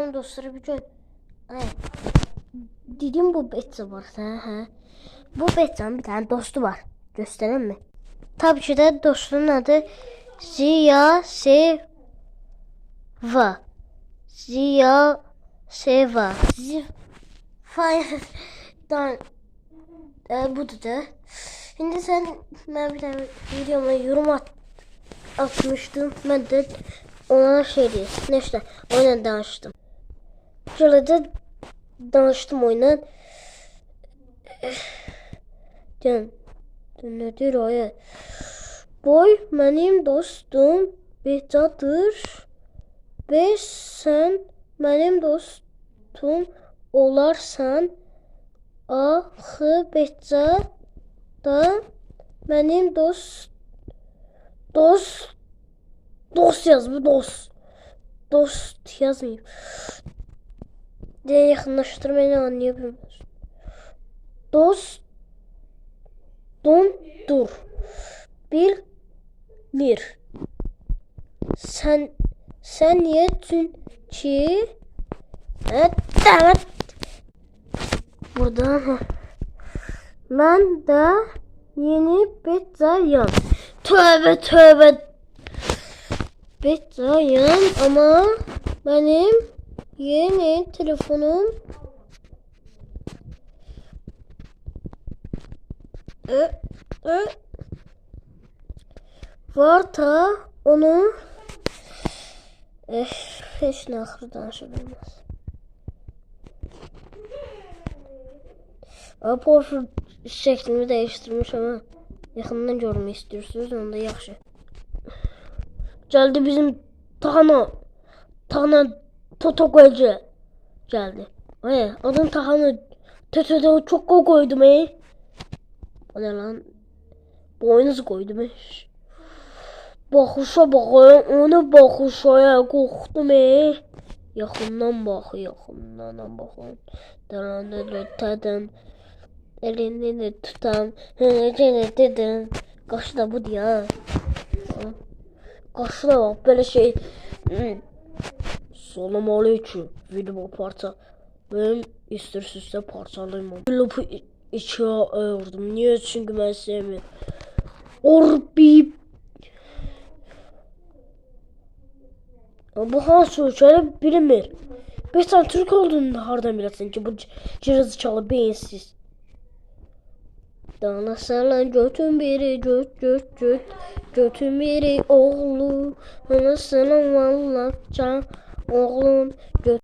Salam dostlar, bugün dedim bu Betsa var. Hə. Bu Betsa'nın bir tane dostu var. Göstereyim mi? Tabii ki de dostunun adı Ziya Seva. Ziya Seva. Budur da. Şimdi ben bir tane videoma yorum atmıştım. Ben de ona işte oyuna danıştım. Şöyle de danıştım oyuna. Nedir o ya? Boy benim dostum Beta'dır. Ve sen benim dostum olarsan ahı Beta da benim dost yazmıyor, dost yazmıyor. Diye yakınlaştırmayı anlayabiliyoruz. Dostundur. Bir. Sen niye çünkü evet. Buradan ben de yeni Beta'yım. Tövbe. Beta'yım ama benim yeni telefonum var da onu hiç ne ahır danışabilmez. Profil şeklimi değiştirmiş ama yakından görmek istiyorsunuz, onda yaxşı. Geldi bizim Tahana Toto Koyucu geldi. Adın Tahana Toto'da çok koydum O ne lan? Boynuzu koydum Bakışa bakayım, onu bakışa korktum Yakından bakayım. Dalanda tutam. Elini de tutam. Dedim. Kaşı da bu diye. Kaşı da bak böyle şey. Selam aleyküm. Video parça. Ben istersizse parçalayayım. Lopu içe ayırdım. Niye? Çünkü ben sevmiyorum. Orbi. Bu hansı ölçüleri bilinmir. 5 tane Türk olduğunu hardan bilesin ki bu cırızı çalı beyinsiz. Dana salan götün biri götün biri oğlu. Ana salan valla can oğlun göt.